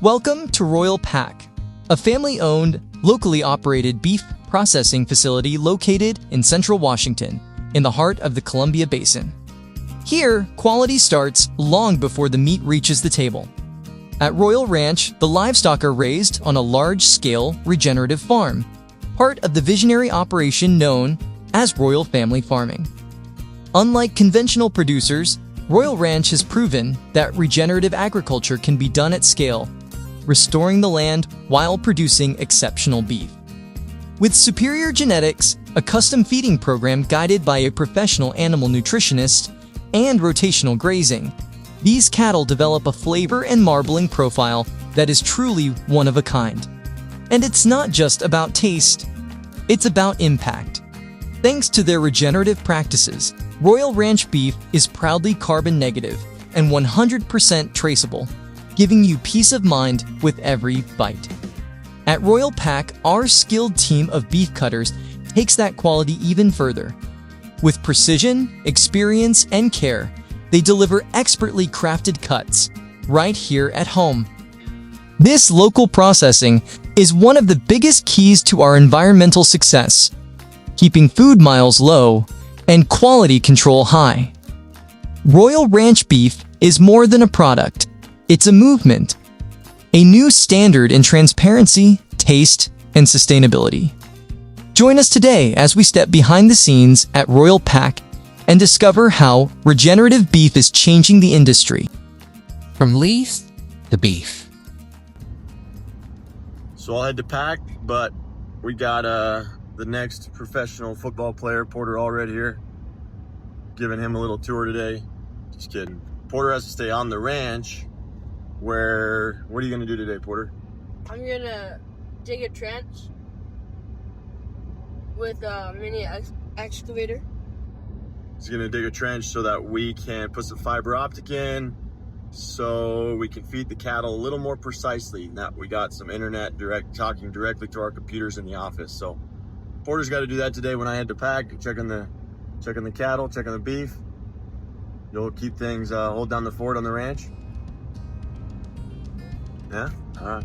Welcome to Royal Pack, a family-owned, locally operated beef processing facility located in central Washington, in the heart of the Columbia Basin. Here, quality starts long before the meat reaches the table. At Royal Ranch, the livestock are raised on a large-scale regenerative farm, part of the visionary operation known as Royal Family Farming. Unlike conventional producers, Royal Ranch has proven that regenerative agriculture can be done at scale, restoring the land while producing exceptional beef. With superior genetics, a custom feeding program guided by a professional animal nutritionist, and rotational grazing, these cattle develop a flavor and marbling profile that is truly one of a kind. And it's not just about taste, it's about impact. Thanks to their regenerative practices, Royal Ranch beef is proudly carbon negative and 100% traceable, giving you peace of mind with every bite. At Royal Pack, our skilled team of beef cutters takes that quality even further. With precision, experience, and care, they deliver expertly crafted cuts right here at home. This local processing is one of the biggest keys to our environmental success, keeping food miles low and quality control high. Royal Ranch beef is more than a product. It's a movement, a new standard in transparency, taste, and sustainability. Join us today as we step behind the scenes at Royal Pack and discover how regenerative beef is changing the industry. From leaf to beef. So I'll head to Pack, but we got the next professional football player, Porter Allred, here. Giving him a little tour today. Just kidding. Porter has to stay on the ranch. What are you gonna do today, Porter? I'm gonna dig a trench with a mini excavator. He's gonna dig a trench so that we can put some fiber optic in, so we can feed the cattle a little more precisely. Now we got some internet talking directly to our computers in the office. So Porter's got to do that today when I head to Pack, checking the cattle, checking the beef. You'll keep things hold down the fort on the ranch. Yeah? All right.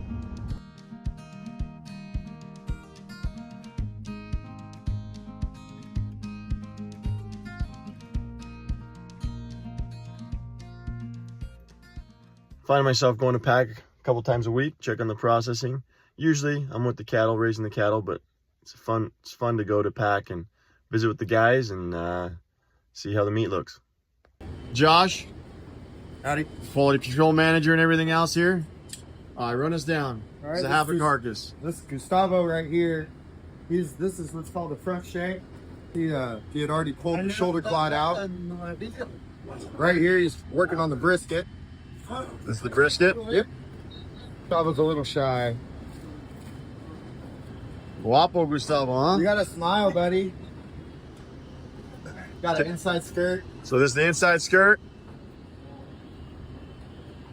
Find myself going to Pack a couple times a week, checking the processing. Usually I'm with the cattle, raising the cattle, but it's fun to go to Pack and visit with the guys and see how the meat looks. Josh, howdy. Quality control manager and everything else here. Run us down. All right, it's a half a carcass. This is Gustavo right here. This is what's called a front shank. He had already pulled the shoulder clot out. Right here, he's working on the brisket. This is the brisket? Yep. Gustavo's a little shy. Guapo Gustavo, huh? You got a smile, buddy. Got an inside skirt. So this is the inside skirt.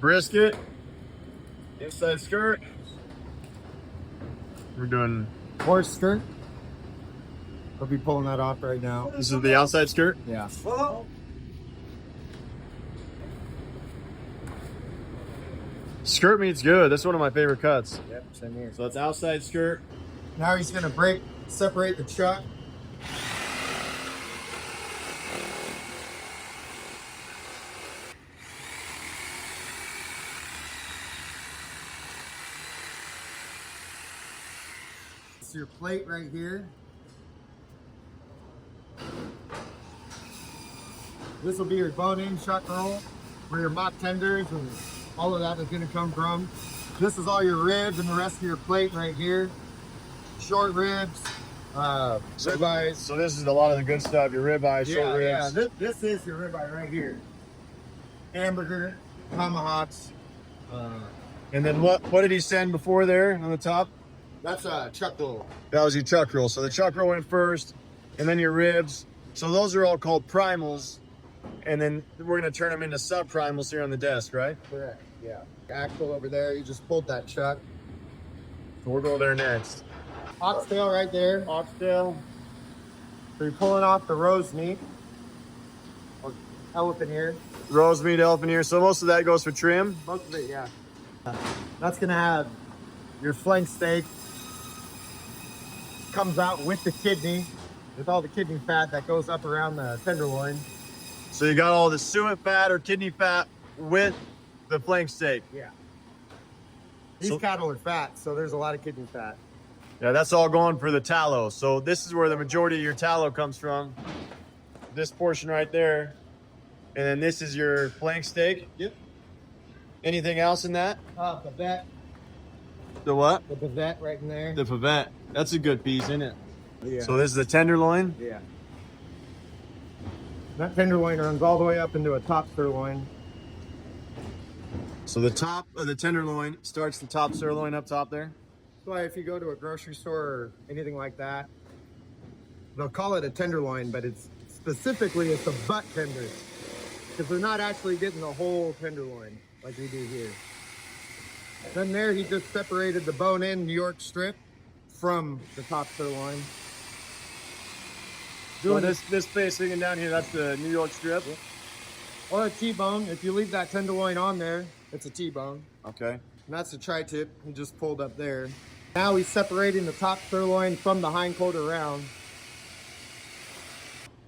Brisket. Inside skirt. We're doing Horse skirt. I'll be pulling that off right now. This is the outside skirt? Yeah. Skirt meat's good. That's one of my favorite cuts. Yep, same here. So it's outside skirt. Now he's gonna separate the chuck. It's your plate right here. This will be your bone-in chuck roll, where your mock tenders and all of that is gonna come from. This is all your ribs and the rest of your plate right here. Short ribs, ribeyes. So this is a lot of the good stuff, your ribeyes, short ribs. Yeah, this is your ribeye right here. Hamburger, tomahawks. And then what did he send before there on the top? That's a chuck roll. That was your chuck roll. So the chuck roll went first, and then your ribs. So those are all called primals. And then we're gonna turn them into sub-primals here on the desk, right? Correct, yeah. Axle over there, you just pulled that chuck. So we'll go there next. Oxtail right there. Oxtail. So you're pulling off the rose meat. Or elephant ear. Rose meat, elephant ear. So most of that goes for trim. Most of it, yeah. That's gonna have your flank steak. Comes out with the kidney, with all the kidney fat that goes up around the tenderloin. So you got all the suet fat or kidney fat with the flank steak. Yeah. These cattle are fat, so there's a lot of kidney fat. Yeah, that's all going for the tallow. So this is where the majority of your tallow comes from. This portion right there. And then this is your flank steak. Yep. Anything else in that? Pavette. The what? The pavette right in there. The pavette. That's a good piece, isn't it? Yeah. So this is the tenderloin? Yeah. That tenderloin runs all the way up into a top sirloin. So the top of the tenderloin starts the top sirloin up top there? That's why if you go to a grocery store or anything like that, they'll call it a tenderloin, but it's specifically a butt tender. Because they're not actually getting the whole tenderloin like we do here. Then there he just separated the bone-in New York strip from the top sirloin. So this face hanging down here, that's the New York strip? Yep. Or a T-bone. If you leave that tenderloin on there, it's a T-bone. Okay. And that's the tri-tip he just pulled up there. Now he's separating the top sirloin from the hindquarter round.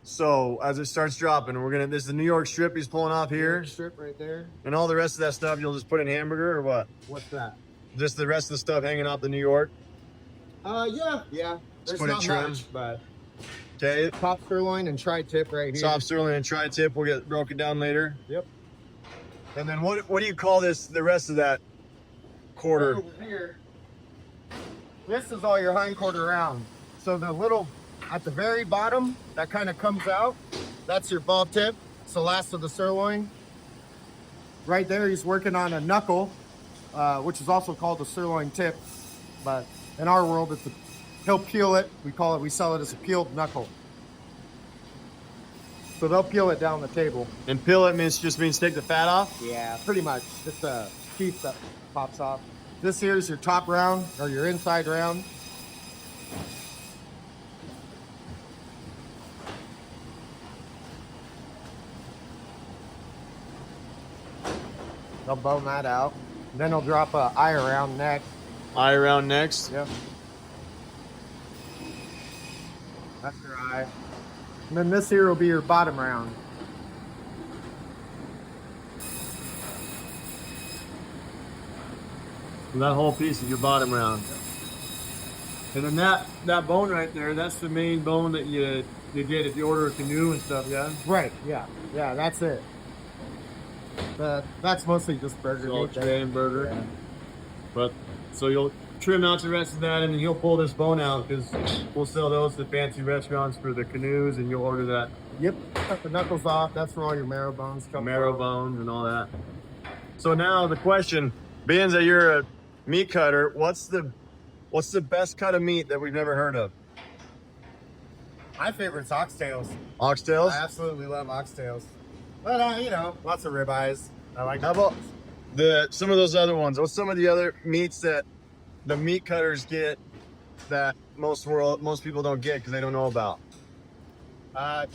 So as it starts dropping, this is the New York strip he's pulling off here. Strip right there. And all the rest of that stuff you'll just put in hamburger or what? What's that? Just the rest of the stuff hanging off the New York? Yeah. There's put it not trim. much, but Okay. top sirloin and tri-tip right here. Top sirloin and tri-tip will get broken down later. Yep. And then what do you call this, the rest of that quarter? Over here, this is all your hindquarter round. So the little, at the very bottom, that kind of comes out, that's your ball tip. It's the last of the sirloin. Right there, he's working on a knuckle, which is also called a sirloin tip. But in our world, he'll peel it. We sell it as a peeled knuckle. So they'll peel it down the table. And peel it just means take the fat off? Yeah, pretty much. Just a piece that pops off. This here is your top round, or your inside round. They'll bone that out. Then they'll drop a eye around neck. Eye around next. Yep. That's your eye. And then this here will be your bottom round. And that whole piece is your bottom round. And then that bone right there, that's the main bone that you get if you order a canoe and stuff, yeah? Right, yeah. Yeah, that's it. That's mostly just burger meat. Chicken burger. Yeah. But so you'll trim out the rest of that, and then you'll pull this bone out because we'll sell those to fancy restaurants for the canoes, and you'll order that. Yep. Cut the knuckles off. That's where all your marrow bones come Marrow from. bones and all that. So now the question, being that you're a meat cutter, what's the best cut of meat that we've never heard of? My favorite's oxtails. Oxtails? I absolutely love oxtails. But you know, lots of ribeyes. I like. How about some of those other ones? What's some of the other meats that the meat cutters get that most people don't get because they don't know about?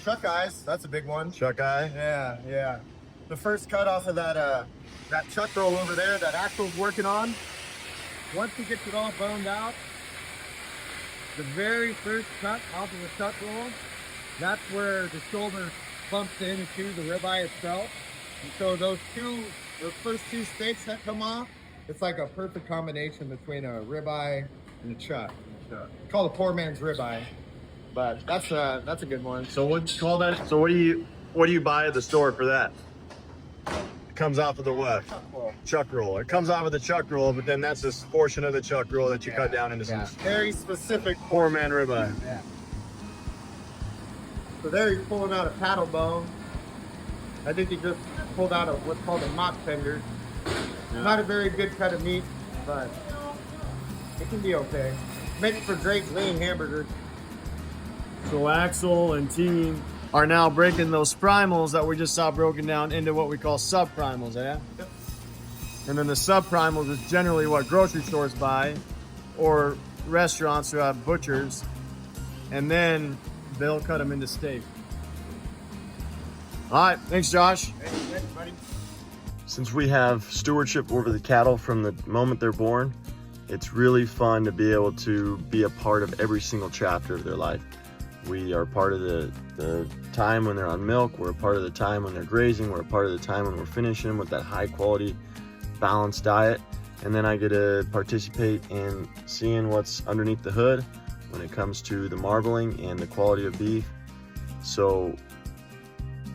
Chuck eyes. That's a big one. Chuck eye? Yeah. The first cut off of that chuck roll over there that Axel's working on. Once he gets it all boned out, the very first cut off of the chuck roll, that's where the shoulder bumps into the ribeye itself. And so those first two steaks that come off, it's like a perfect combination between a ribeye and a chuck. Called a poor man's ribeye, but that's a good one. So what's called that? So what do you buy at the store for that? It comes off of the what? Chuck roll. It comes off of the chuck roll, but then that's this portion of the chuck roll that you cut down into some very specific poor man ribeye. Yeah. So there you're pulling out a paddle bone. I think he just pulled out what's called a mock tender. Yeah. Not a very good cut of meat, but it can be okay. Makes for great lean hamburger. So Axel and team are now breaking those primals that we just saw broken down into what we call subprimals, yeah? Yep. And then the subprimals is generally what grocery stores buy or restaurants who have butchers, and then they'll cut them into steak. All right, thanks, Josh. Hey, thanks, buddy. Since we have stewardship over the cattle from the moment they're born, it's really fun to be able to be a part of every single chapter of their life. We are part of the time when they're on milk, we're a part of the time when they're grazing, we're a part of the time when we're finishing them with that high quality, balanced diet. And then I get to participate in seeing what's underneath the hood when it comes to the marbling and the quality of beef. So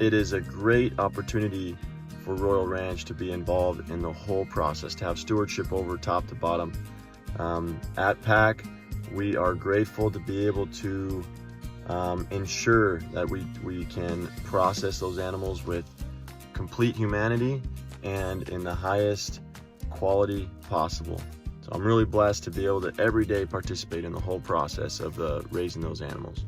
it is a great opportunity for Royal Ranch to be involved in the whole process, to have stewardship over top to bottom. At PAC, we are grateful to be able to ensure that we can process those animals with complete humanity and in the highest quality possible. So I'm really blessed to be able to every day participate in the whole process of raising those animals.